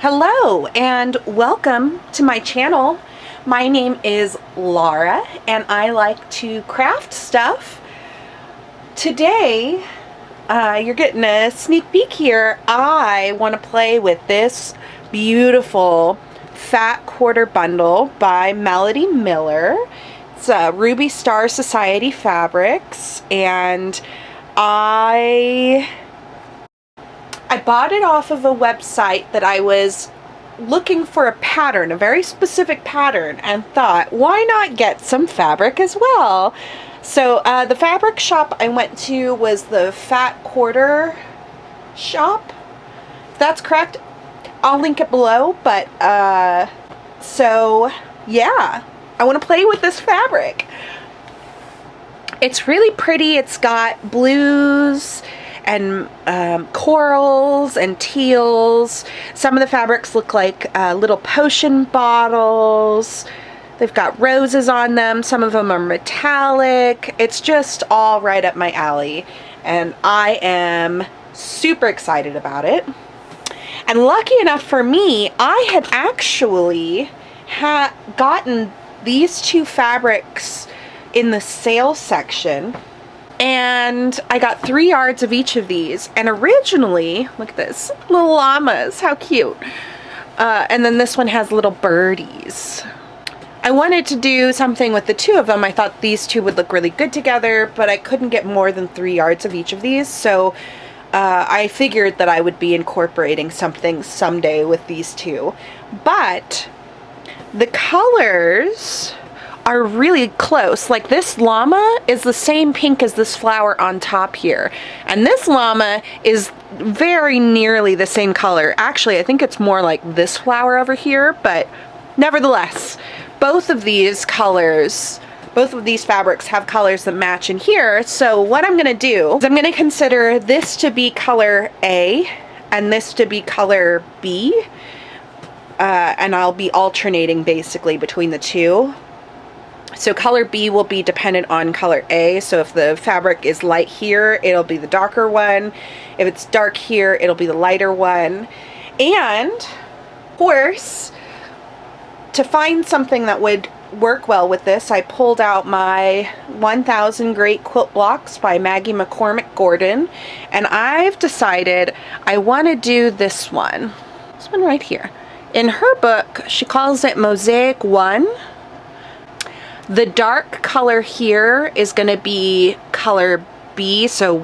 Hello and welcome to my channel. My name is Laura and I like to craft stuff. Today, you're getting a sneak peek here. I want to play with this beautiful fat quarter bundle by Melody Miller. It's Ruby Star Society fabrics, and I bought it off of a website that I was looking for a pattern, a very specific pattern, and thought, why not get some fabric as well? So the fabric shop I went to was the Fat Quarter shop. If that's correct, I'll link it below. But so yeah, I want to play with this fabric. It's really pretty. It's got blues and corals and teals. Some of the fabrics look like little potion bottles. They've got roses on them. Some of them are metallic. It's just all right up my alley, and I am super excited about it. And lucky enough for me, I had actually gotten these two fabrics in the sale section, and I got 3 yards of each of these. And originally, look at this, little llamas, how cute. And then this one has little birdies. I wanted to do something with the two of them. I thought these two would look really good together, but I couldn't get more than 3 yards of each of these, so I figured that I would be incorporating something someday with these two. But the colors are really close. Like, this llama is the same pink as this flower on top here, and this llama is very nearly the same color. Actually, I think it's more like this flower over here, but nevertheless, both of these colors, both of these fabrics have colors that match in here. So what I'm going to do is I'm going to consider this to be color A and this to be color B, and I'll be alternating basically between the two. So color B will be dependent on color A. So if the fabric is light here, it'll be the darker one. If it's dark here, it'll be the lighter one. And of course, to find something that would work well with this, I pulled out my 1000 Great Quilt Blocks by Maggie McCormick Gordon, and I've decided I want to do this one right here. In her book, she calls it Mosaic 1. The dark color here is going to be color B, so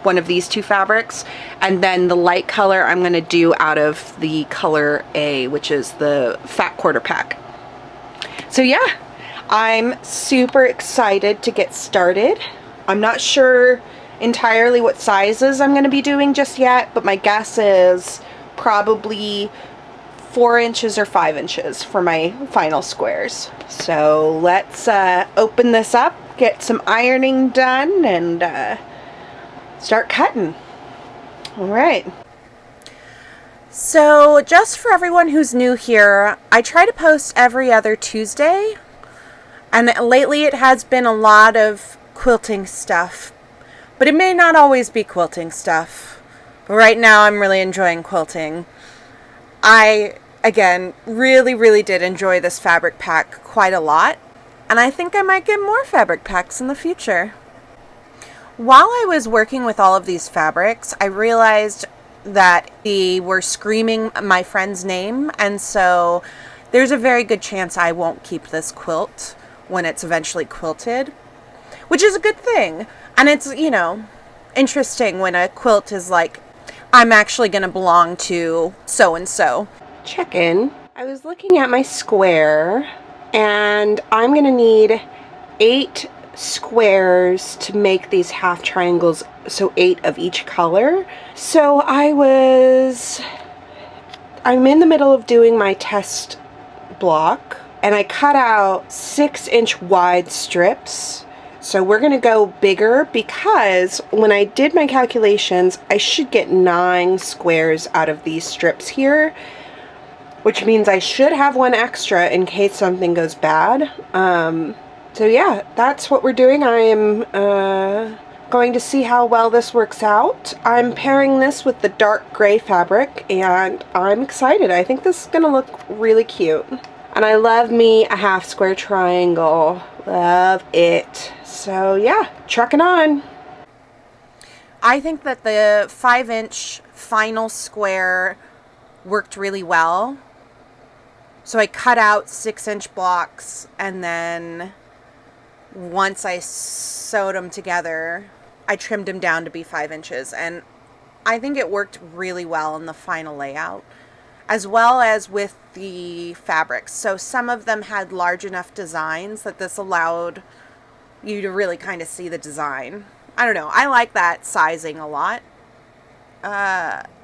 one of these two fabrics, and then the light color I'm going to do out of the color A, which is the fat quarter pack. So yeah, I'm super excited to get started. I'm not sure entirely what sizes I'm going to be doing just yet, but my guess is probably 4 inches or 5 inches for my final squares. So let's open this up, get some ironing done, and start cutting. All right. So just for everyone who's new here, I try to post every other Tuesday, and lately it has been a lot of quilting stuff, but it may not always be quilting stuff. But right now I'm really enjoying quilting. I, again, really did enjoy this fabric pack quite a lot, and I think I might get more fabric packs in the future. While I was working with all of these fabrics, I realized that they were screaming my friend's name, and so there's a very good chance I won't keep this quilt when it's eventually quilted, which is a good thing. And it's, you know, interesting when a quilt is like, I'm actually going to belong to so-and-so. Check in. I was looking at my square, and I'm going to need 8 squares to make these half triangles, so 8 of each color. So I'm in the middle of doing my test block, and I cut out 6-inch wide strips. So we're going to go bigger because when I did my calculations, I should get 9 squares out of these strips here, which means I should have 1 extra in case something goes bad. So yeah, that's what we're doing. I am Going to see how well this works out. I'm pairing this with the dark gray fabric and I'm excited. I think this is gonna look really cute. And I love me a half square triangle. Love it. So yeah, trucking on. I think that the 5-inch final square worked really well. So I cut out 6-inch blocks, and then once I sewed them together, I trimmed them down to be 5 inches, and I think it worked really well in the final layout, as well as with the fabrics. So some of them had large enough designs that this allowed you to really kind of see the design. I don't know. I like that sizing a lot.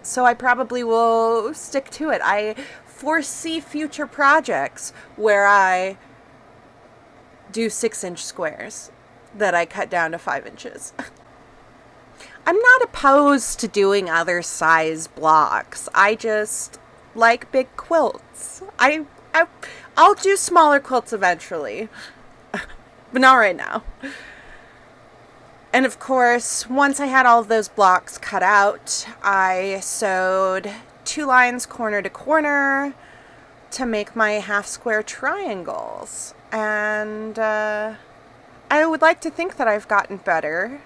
So I probably will stick to it. I foresee future projects where I do 6-inch squares that I cut down to 5 inches. I'm not opposed to doing other size blocks. I just like big quilts. I'll do smaller quilts eventually, but not right now. And of course, once I had all of those blocks cut out, I sewed 2 lines corner to corner to make my half square triangles. And I would like to think that I've gotten better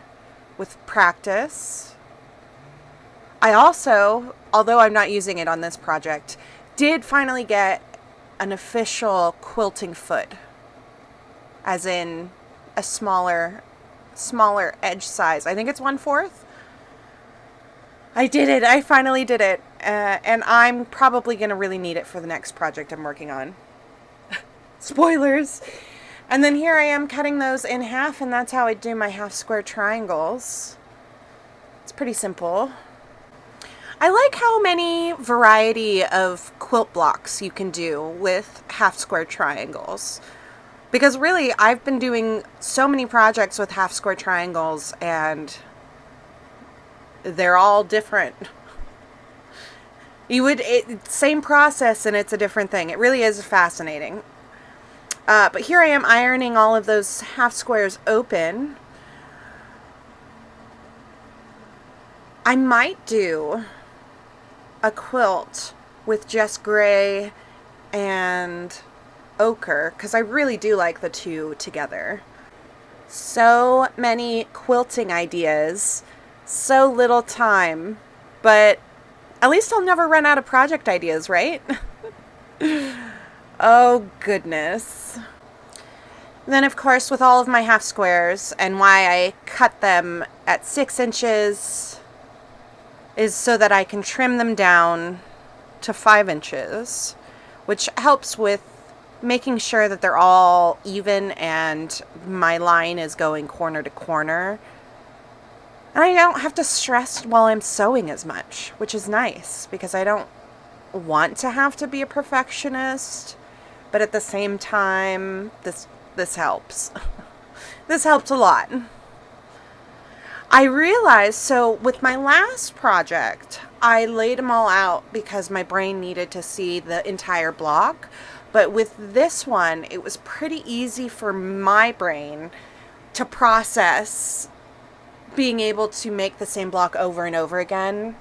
with practice. I also, although I'm not using it on this project, did finally get an official quilting foot, as in a smaller edge size. I think it's 1/4. I did it. I finally did it. And I'm probably going to really need it for the next project I'm working on. Spoilers. And then here I am cutting those in half, and that's how I do my half square triangles. It's pretty simple. I like how many variety of quilt blocks you can do with half square triangles. Because really, I've been doing so many projects with half square triangles, and they're all different. Same process, and it's a different thing. It really is fascinating. But here I am ironing all of those half squares open. I might do a quilt with just gray and ochre, because I really do like the two together. So many quilting ideas, so little time, but at least I'll never run out of project ideas, right? Oh goodness. Then of course, with all of my half squares, and why I cut them at 6 inches is so that I can trim them down to 5 inches, which helps with making sure that they're all even and my line is going corner to corner. And I don't have to stress while I'm sewing as much, which is nice, because I don't want to have to be a perfectionist, but at the same time, this helps. This helps a lot. I realized, so with my last project, I laid them all out because my brain needed to see the entire block. But with this one, it was pretty easy for my brain to process being able to make the same block over and over again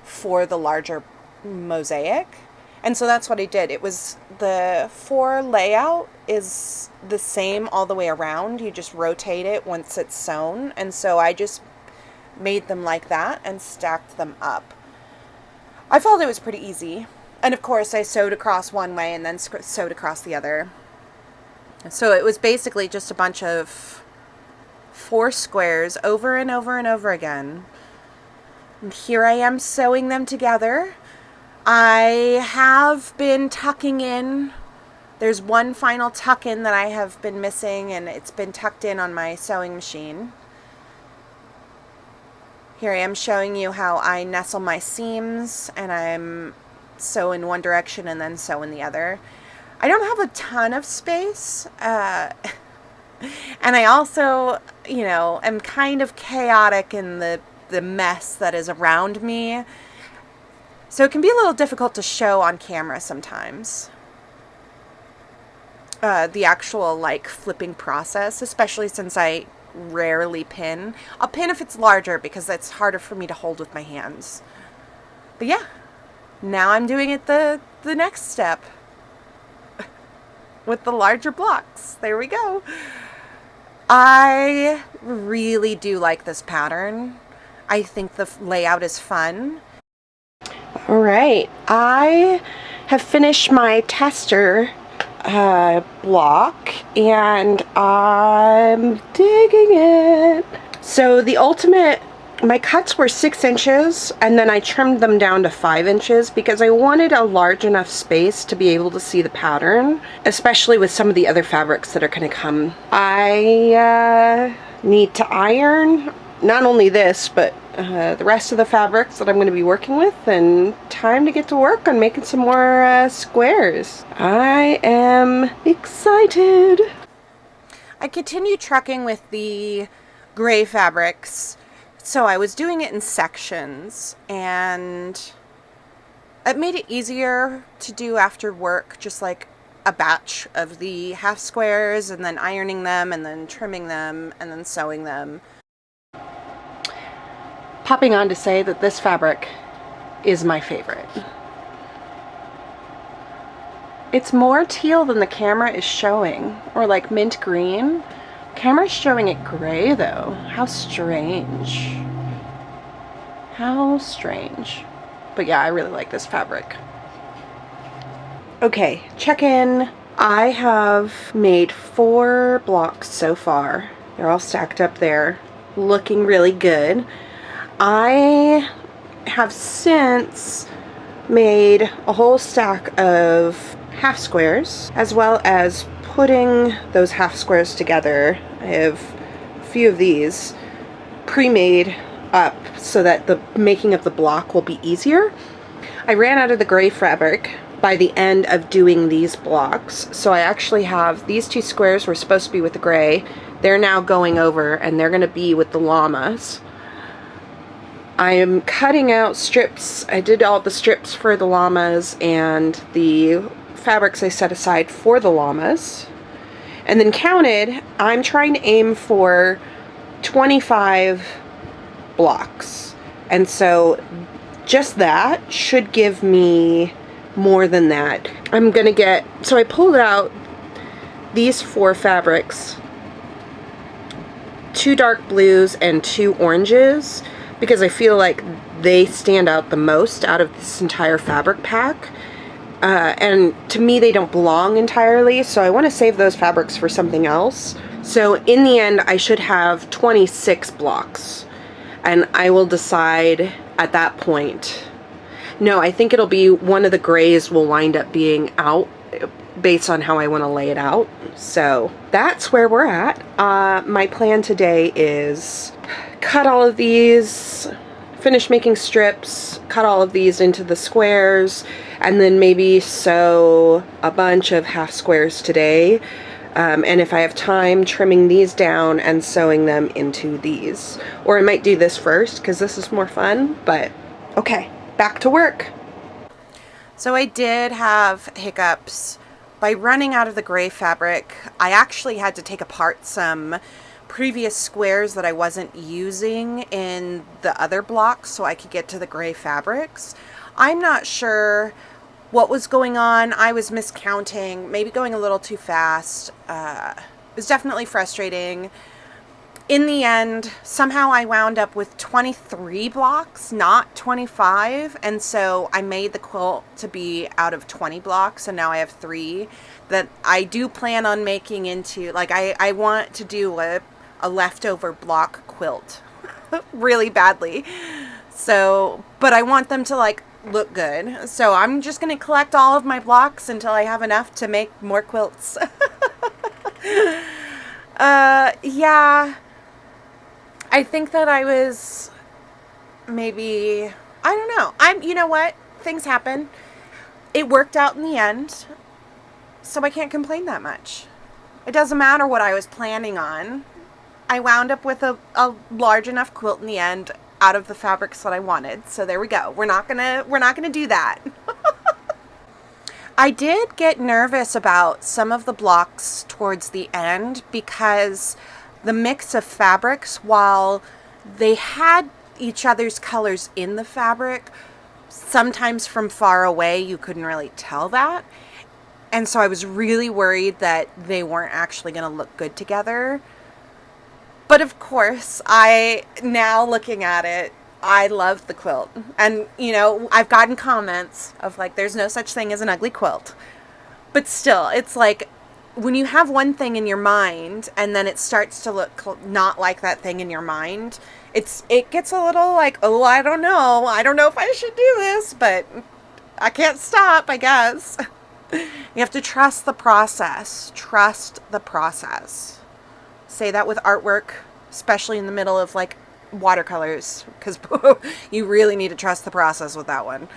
for the larger mosaic. And so that's what I did. It was the 4 layout is the same all the way around. You just rotate it once it's sewn. And so I just made them like that and stacked them up. I felt it was pretty easy. And of course I sewed across one way and then sewed across the other. So it was basically just a bunch of 4 squares over and over and over again. And here I am sewing them together. I have been tucking in. There's one final tuck in that I have been missing, and it's been tucked in on my sewing machine. Here I am showing you how I nestle my seams, and I'm sew in one direction and then sew in the other. I don't have a ton of space, and I also, am kind of chaotic in the mess that is around me. So it can be a little difficult to show on camera sometimes. The actual flipping process, especially since I rarely pin. I'll pin if it's larger because it's harder for me to hold with my hands. But yeah, now I'm doing it the next step with the larger blocks. There we go. I really do like this pattern. I think the layout is fun. All right, I have finished my tester block and I'm digging it. So the ultimate, my cuts were 6 inches and then I trimmed them down to 5 inches because I wanted a large enough space to be able to see the pattern, especially with some of the other fabrics that are going to come. I need to iron not only this, but the rest of the fabrics that I'm going to be working with, and time to get to work on making some more squares. I am excited. I continue trucking with the gray fabrics, so I was doing it in sections, and it made it easier to do after work, just like a batch of the half squares and then ironing them and then trimming them and then sewing them. Popping on to say that this fabric is my favorite. It's more teal than the camera is showing, or like mint green. Camera's showing it gray though. How strange. How strange. But yeah, I really like this fabric. Okay, check in. I have made 4 blocks so far. They're all stacked up there, looking really good. I have since made a whole stack of half squares, as well as putting those half squares together. I have a few of these pre-made up so that the making of the block will be easier. I ran out of the gray fabric by the end of doing these blocks, so I actually have these 2 squares were supposed to be with the gray. They're now going over and they're going to be with the llamas. I am cutting out strips. I did all the strips for the llamas and the fabrics I set aside for the llamas. And then counted, I'm trying to aim for 25 blocks. And so just that should give me more than that. I'm gonna get, so I pulled out these 4 fabrics, 2 dark blues and 2 oranges, because I feel like they stand out the most out of this entire fabric pack. And to me, they don't belong entirely, so I want to save those fabrics for something else. So in the end, I should have 26 blocks, and I will decide at that point. No, I think it'll be one of the grays will wind up being out based on how I want to lay it out. So that's where we're at. My plan today is cut all of these, finish making strips, cut all of these into the squares, and then maybe sew a bunch of half squares today. And if I have time, trimming these down and sewing them into these. Or I might do this first because this is more fun, but okay, back to work. So I did have hiccups. By running out of the gray fabric, I actually had to take apart some previous squares that I wasn't using in the other blocks so I could get to the gray fabrics. I'm not sure what was going on. I was miscounting, maybe going a little too fast. It was definitely frustrating. In the end, somehow I wound up with 23 blocks, not 25, and so I made the quilt to be out of 20 blocks, and now I have 3 that I do plan on making into, like, I want to do a leftover block quilt really badly. So, but I want them to, like, look good. So I'm just going to collect all of my blocks until I have enough to make more quilts. Yeah. I think that I was maybe, I don't know. You know what? Things happen. It worked out in the end, so I can't complain that much. It doesn't matter what I was planning on. I wound up with a large enough quilt in the end out of the fabrics that I wanted. So there we go. We're not gonna do that. I did get nervous about some of the blocks towards the end because the mix of fabrics, while they had each other's colors in the fabric, sometimes from far away you couldn't really tell that. And so I was really worried that they weren't actually going to look good together. But of course, now looking at it, I love the quilt. And, you know, I've gotten comments of like, there's no such thing as an ugly quilt. But still, it's like, when you have one thing in your mind and then it starts to look not like that thing in your mind, it gets a little like, oh, I don't know if I should do this, but I can't stop, I guess. You have to trust the process. Trust the process. Say that with artwork, especially in the middle of like watercolors, because you really need to trust the process with that one.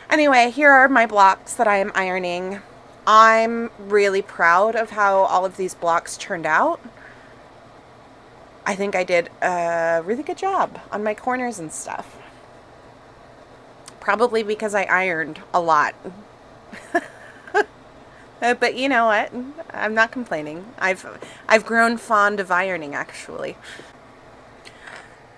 Anyway, here are my blocks that I am ironing. I'm really proud of how all of these blocks turned out. I think I did a really good job on my corners and stuff. Probably because I ironed a lot. But you know what? I'm not complaining. I've grown fond of ironing, actually.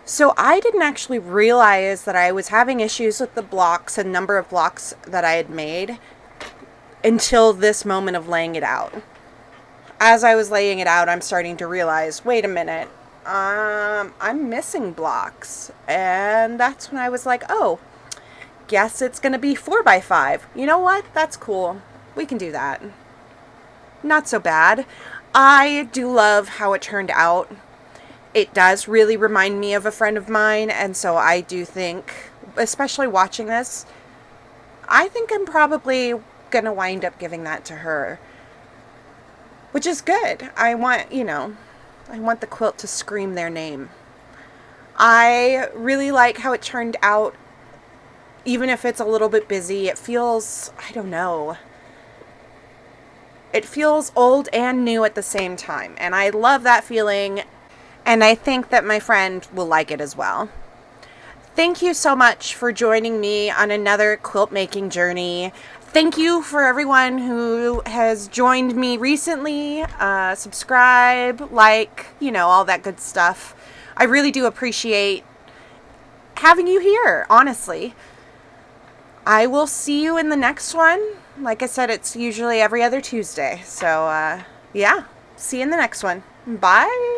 So I didn't actually realize that I was having issues with the blocks and number of blocks that I had made until this moment of laying it out. As I was laying it out, I'm starting to realize, wait a minute, I'm missing blocks. And that's when I was like, oh, guess it's going to be 4x5. You know what? That's cool. We can do that. Not so bad. I do love how it turned out. It does really remind me of a friend of mine, and so I do think, especially watching this, I think I'm probably going to wind up giving that to her. Which is good. I want the quilt to scream their name. I really like how it turned out. Even if it's a little bit busy, it feels, I don't know. It feels old and new at the same time. And I love that feeling. And I think that my friend will like it as well. Thank you so much for joining me on another quilt making journey. Thank you for everyone who has joined me recently. Subscribe, like, all that good stuff. I really do appreciate having you here, honestly. I will see you in the next one. Like I said, it's usually every other Tuesday. So, yeah, see you in the next one. Bye.